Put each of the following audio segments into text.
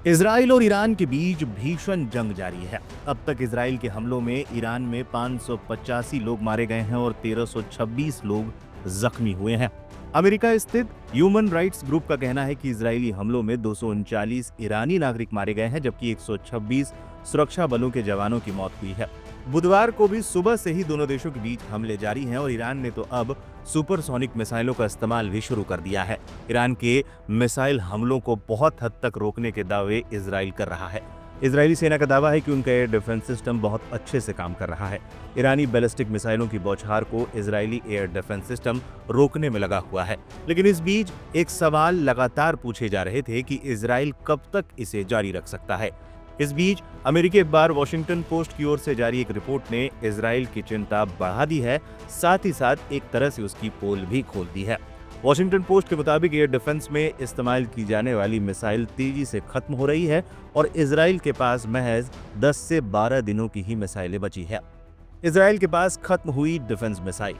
Israel और Iran के बीच भीषण जंग जारी है। अब तक इजराइल के हमलों में ईरान में 585 लोग मारे गए हैं और 1326 लोग जख्मी हुए हैं। अमेरिका स्थित ह्यूमन राइट्स ग्रुप का कहना है कि इजरायली हमलों में 239 ईरानी नागरिक मारे गए हैं, जबकि 126 सुरक्षा बलों के जवानों की मौत हुई है। बुधवार को भी सुबह से ही दोनों देशों के बीच हमले जारी हैं और ईरान ने तो अब सुपरसोनिक मिसाइलों का इस्तेमाल भी शुरू कर दिया है। ईरान के मिसाइल हमलों को बहुत हद तक रोकने के दावे इजराइल कर रहा है। इजरायली सेना का दावा है कि उनका एयर डिफेंस सिस्टम बहुत अच्छे से काम कर रहा है। ईरानी बैलिस्टिक मिसाइलों की बौछार को इजरायली एयर डिफेंस सिस्टम रोकने में लगा हुआ है। लेकिन इस बीच एक सवाल लगातार पूछे जा रहे थे कि इजराइल कब तक इसे जारी रख सकता है। इस बीच अमेरिकी अखबार वॉशिंगटन पोस्ट की ओर से जारी एक रिपोर्ट ने इजराइल की चिंता बढ़ा दी है, साथ ही साथ एक तरह से उसकी पोल भी खोल दी है। वॉशिंगटन पोस्ट के मुताबिक एयर डिफेंस में इस्तेमाल की जाने वाली मिसाइल तेजी से खत्म हो रही है और इजराइल के पास महज 10 से 12 दिनों की ही मिसाइलें बची है। इजराइल के पास खत्म हुई डिफेंस मिसाइल।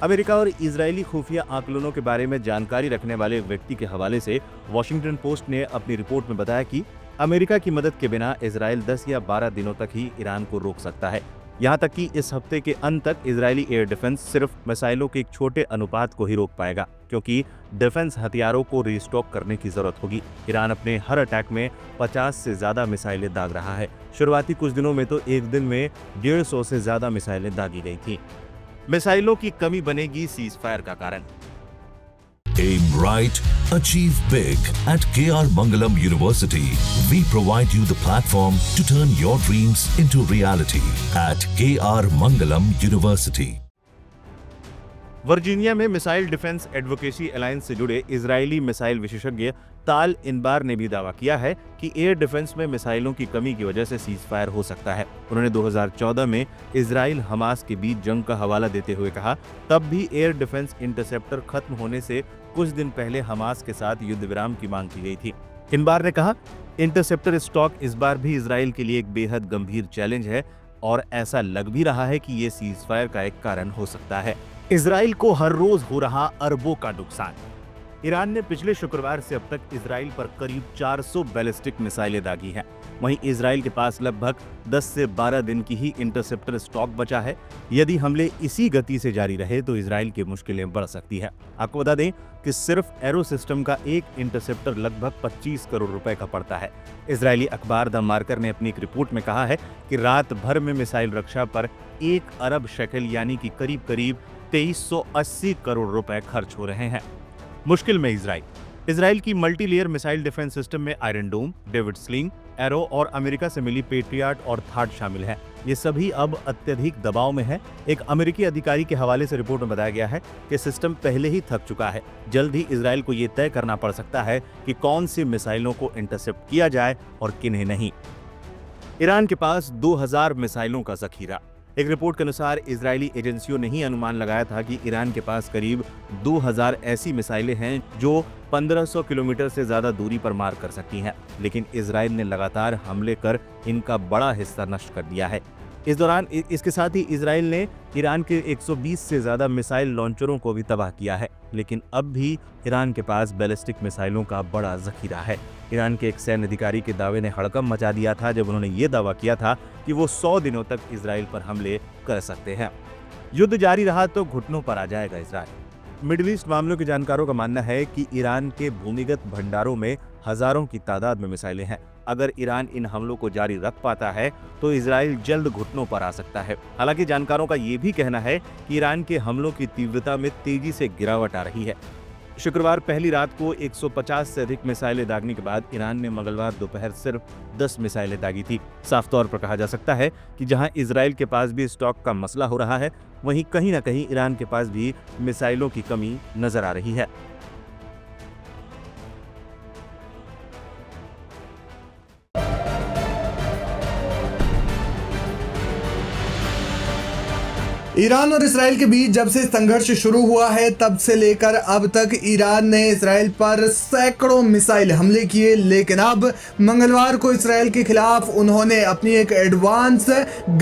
अमेरिका और इजरायली खुफिया आकलनों के बारे में जानकारी रखने वाले व्यक्ति के हवाले से वॉशिंगटन पोस्ट ने अपनी रिपोर्ट में बताया कि अमेरिका की मदद के बिना इजराइल 10 या 12 दिनों तक ही ईरान को रोक सकता है। यहाँ तक कि इस हफ्ते के अंत तक इजरायली एयर डिफेंस सिर्फ मिसाइलों के एक छोटे अनुपात को ही रोक पाएगा, क्योंकि डिफेंस हथियारों को रिस्टॉक करने की जरूरत होगी। ईरान अपने हर अटैक में 50 से ज्यादा मिसाइलें दाग रहा है। शुरुआती कुछ दिनों में तो एक दिन में 150 से ज्यादा मिसाइलें दागी गई थी। मिसाइलों की कमी बनेगी सीज फायर का कारण। Aim right, achieve big. At KR Mangalam University, we provide you the platform to turn your dreams into reality. At KR Mangalam University. Virginia में मिसाइल डिफेंस एडवोकेसी अलायंस से जुड़े इजरायली मिसाइल विशेषज्ञ ताल इनबार ने भी दावा किया है कि एयर डिफेंस में मिसाइलों की कमी की वजह से सीज फायर हो सकता है। उन्होंने 2014 में इजराइल हमास के बीच जंग का हवाला देते हुए कहा, तब भी एयर डिफेंस इंटरसेप्टर खत्म होने से कुछ दिन पहले हमास के साथ युद्ध विराम की मांग की गई थी। इनबार ने कहा, इंटरसेप्टर स्टॉक इस बार भी इजराइल के लिए एक बेहद गंभीर चैलेंज है और ऐसा लग भी रहा है कि ये सीज फायर का एक कारण हो सकता है। इजराइल को हर रोज हो रहा अरबों का नुकसान। ईरान ने पिछले शुक्रवार से अब तक इजराइल पर करीब 400 बैलिस्टिक मिसाइलें दागी हैं। वहीं इजराइल के पास लगभग 10 से 12 दिन की ही इंटरसेप्टर स्टॉक बचा है। यदि हमले इसी गति से जारी रहे तो इजराइल की मुश्किलें बढ़ सकती है। आपको बता दें कि सिर्फ एरो सिस्टम का एक इंटरसेप्टर लगभग 25 करोड़ रुपए का पड़ता है। इजरायली अखबार द मार्कर ने अपनी एक रिपोर्ट में कहा है कि रात भर में मिसाइल रक्षा पर 1 अरब शेकल यानी कि करीब 2380 करोड़ रुपए खर्च हो रहे हैं। मुश्किल में इजराइल की multi layer missile defence system में आयरन डोम, डेविड स्लिंग, एरो और अमेरिका से मिली पेट्रियट और थार्ड शामिल हैं। ये सभी अब अत्यधिक दबाव में है। एक अमेरिकी अधिकारी के हवाले से रिपोर्ट में बताया गया है कि सिस्टम पहले ही थक चुका है। जल्द ही इजराइल को ये तय करना पड़ सकता है कि कौन सी मिसाइलों को इंटरसेप्ट किया जाए और किन्हें नहीं। ईरान के पास 2000 मिसाइलों का जखीरा। एक रिपोर्ट के अनुसार इजरायली एजेंसियों ने ही अनुमान लगाया था कि ईरान के पास करीब 2000 ऐसी मिसाइलें हैं जो 1500 किलोमीटर से ज्यादा दूरी पर मार कर सकती हैं, लेकिन इजराइल ने लगातार हमले कर इनका बड़ा हिस्सा नष्ट कर दिया है। इस दौरान इसके साथ ही इजराइल ने ईरान के 120 से ज्यादा मिसाइल लॉन्चरों को भी तबाह किया है, लेकिन अब भी ईरान के पास बैलिस्टिक मिसाइलों का बड़ा जखीरा है। ईरान के एक सैन्य अधिकारी के दावे ने हड़कंप मचा दिया था जब उन्होंने ये दावा किया था कि वो 100 दिनों तक इजराइल पर हमले कर सकते हैं। युद्ध जारी रहा तो घुटनों पर आ जाएगा इजराइल। मिडिल ईस्ट मामलों के जानकारों का मानना है कि ईरान के भूमिगत भंडारों में हजारों की तादाद में मिसाइलें हैं। अगर ईरान इन हमलों को जारी रख पाता है तो इजराइल जल्द घुटनों पर आ सकता है। हालांकि जानकारों का ये भी कहना है कि ईरान के हमलों की तीव्रता में तेजी से गिरावट आ रही है। शुक्रवार पहली रात को 150 से अधिक मिसाइलें दागने के बाद ईरान ने मंगलवार दोपहर सिर्फ 10 मिसाइलें दागी थी। साफ तौर पर कहा जा सकता है कि जहां इजराइल के पास भी स्टॉक का मसला हो रहा है, वहीं कहीं न कहीं ईरान के पास भी मिसाइलों की कमी नजर आ रही है। ईरान और इसराइल के बीच जब से संघर्ष शुरू हुआ है तब से लेकर अब तक ईरान ने इसराइल पर सैकड़ों मिसाइल हमले किए, लेकिन अब मंगलवार को इसराइल के खिलाफ उन्होंने अपनी एक एडवांस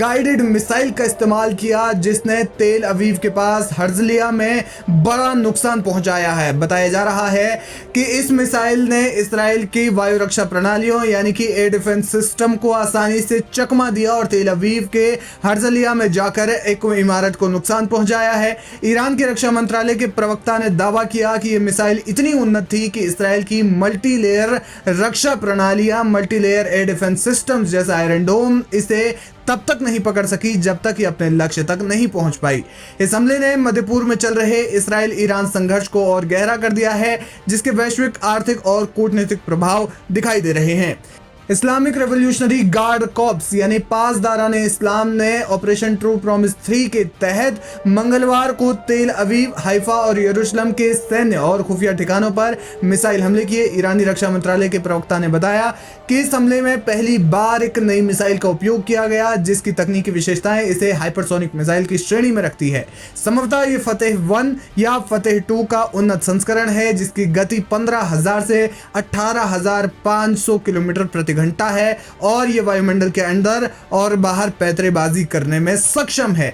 गाइडेड मिसाइल का इस्तेमाल किया जिसने तेल अवीव के पास हर्जलिया में बड़ा नुकसान पहुंचाया है। बताया जा रहा है कि इस मिसाइल ने इसराइल की वायु रक्षा प्रणालियों यानी कि एयर डिफेंस सिस्टम को आसानी से चकमा दिया और तेल अवीव के हर्जलिया में जाकर एक इमारत को नुकसान पहुंचाया है। ईरान के रक्षा मंत्रालय के प्रवक्ता ने दावा किया कि यह मिसाइल इतनी उन्नत थी कि इसराइल की मल्टी लेयर रक्षा प्रणालियां, multi layer air defence systems जैसा आयरन डोम इसे तब तक नहीं पकड़ सकी जब तक ये अपने लक्ष्य तक नहीं पहुंच पाई। इस हमले ने मध्य पूर्व में चल रहे इसराइल ईरान संघर्ष को और गहरा कर दिया है, जिसके वैश्विक, आर्थिक और कूटनीतिक प्रभाव दिखाई दे रहे हैं। इस्लामिक रेवोल्यूशनरी गार्ड कॉर्प्स यानी पासदारान इस्लाम ने ऑपरेशन ट्रू प्रॉमिस 3 के तहत मंगलवार को तेल अवीव, हाइफा और यरूशलेम के सैन्य और खुफिया ठिकानों पर मिसाइल हमले किए। ईरानी रक्षा मंत्रालय के प्रवक्ता ने बताया कि इस हमले में पहली बार एक नई मिसाइल का उपयोग किया गया जिसकी तकनीकी विशेषताएं इसे हाइपरसोनिक मिसाइल की श्रेणी में रखती है। संभवतः ये फतेह 1 या फतेह 2 का उन्नत संस्करण है जिसकी गति 15,000 से 18,500 किलोमीटर प्रति घंटा है और ये वायुमंडल के अंदर और बाहर पैंतरेबाजी करने में सक्षम है।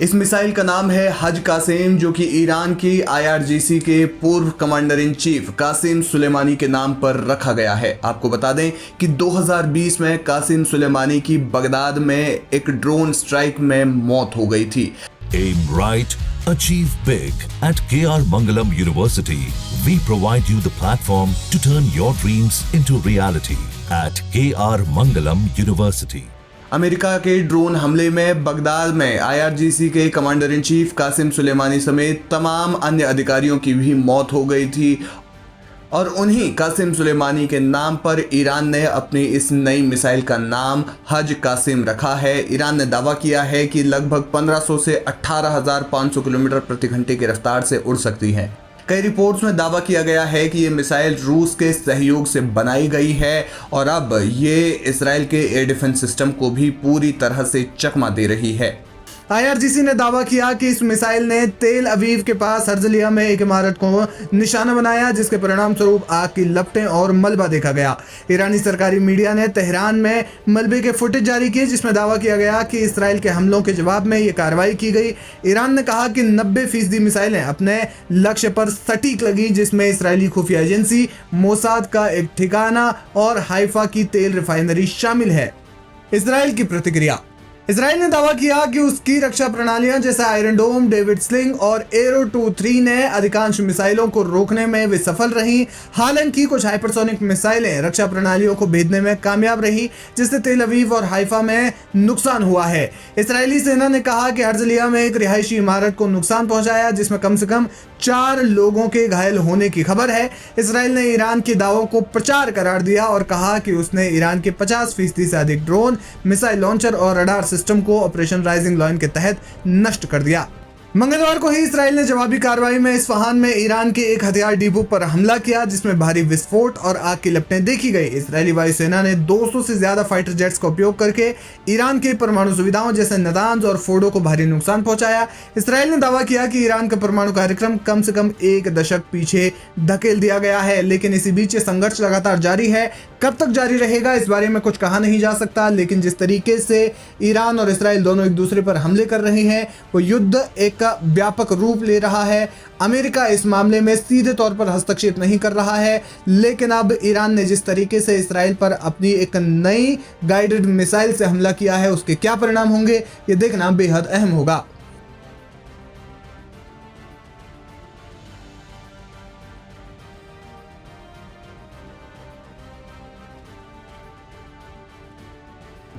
इस मिसाइल का नाम है हज कासिम, जो कि ईरान की IRGC के पूर्व commander in chief Qasem Soleimani के नाम पर रखा गया है। आपको बता दें कि 2020 में कासिम सुलेमानी की बगदाद में एक ड्रोन स्ट्राइक में मौत हो गई थी। Aim right, achieve big. At KR Mangalam University, we provide you the platform to turn your dreams into reality. At KR Mangalam University. America के ड्रोन हमले में बगदाद में IRGC के commander in chief Qasem Soleimani समेत तमाम अन्य अधिकारियों की भी मौत हो गई थी और उन्हीं कासिम सुलेमानी के नाम पर ईरान ने अपनी इस नई मिसाइल का नाम हज कासिम रखा है। ईरान ने दावा किया है कि लगभग 1500 से 18,500 किलोमीटर प्रति घंटे की रफ्तार से उड़ सकती है। कई रिपोर्ट्स में दावा किया गया है कि ये मिसाइल रूस के सहयोग से बनाई गई है और अब ये इसराइल के एयर डिफेंस सिस्टम को भी पूरी तरह से चकमा दे रही है। IRGC ने दावा किया कि इस मिसाइल ने तेल अवीव के पास हर्जलिया में एक इमारत को निशाना बनाया जिसके परिणाम स्वरूप आग की लपटें और मलबा देखा गया। ईरानी सरकारी मीडिया ने तेहरान में मलबे के फुटेज जारी किए जिसमें दावा किया गया कि इसराइल के हमलों के जवाब में ये कार्रवाई की गई। ईरान ने कहा कि 90% मिसाइलें अपने लक्ष्य पर सटीक लगी, जिसमें इसराइली खुफिया एजेंसी मोसाद का एक ठिकाना और हाइफा की तेल रिफाइनरी शामिल है। इसराइल की प्रतिक्रिया। इसराइल ने दावा किया कि उसकी रक्षा प्रणालियां जैसे आयरन डोम, डेविड स्लिंग और एरो 2-3 ने अधिकांश मिसाइलों को रोकने में वे सफल रही। हालांकि कुछ हाइपरसोनिक मिसाइलें रक्षा प्रणालियों को भेदने में कामयाब रही जिससे तेल अवीव और हाइफा में नुकसान हुआ है। इसराइली सेना ने कहा कि हर्जलिया में एक रिहायशी इमारत को नुकसान पहुंचाया जिसमें कम से कम 4 लोगों के घायल होने की खबर है। इसराइल ने ईरान के दावों को प्रचार करार दिया और कहा कि उसने ईरान के 50% से अधिक ड्रोन, मिसाइल लॉन्चर और रडार सिस्टम को ऑपरेशन राइजिंग लायन के तहत नष्ट कर दिया। मंगलवार को ही इसराइल ने जवाबी कार्रवाई में इस्फहान में ईरान के एक हथियार डिपो पर हमला किया जिसमें भारी विस्फोट और आग की लपटें देखी गई। इसराइली वायुसेना ने 200 से ज्यादा फाइटर जेट्स का उपयोग करके ईरान के परमाणु सुविधाओं जैसे नदान्ज और फोर्डो को भारी नुकसान पहुंचाया। इसराइल ने दावा किया कि ईरान का परमाणु कार्यक्रम कम से कम 1 दशक पीछे धकेल दिया गया है, लेकिन इसी बीच संघर्ष लगातार जारी है। कब तक जारी रहेगा इस बारे में कुछ कहा नहीं जा सकता, लेकिन जिस तरीके से ईरान और इसराइल दोनों एक दूसरे पर हमले कर रहे हैं वो युद्ध एक व्यापक रूप ले रहा है। अमेरिका इस मामले में सीधे तौर पर हस्तक्षेप नहीं कर रहा है, लेकिन अब ईरान ने जिस तरीके से इसराइल पर अपनी एक नई गाइडेड मिसाइल से हमला किया है उसके क्या परिणाम होंगे ये देखना बेहद अहम होगा।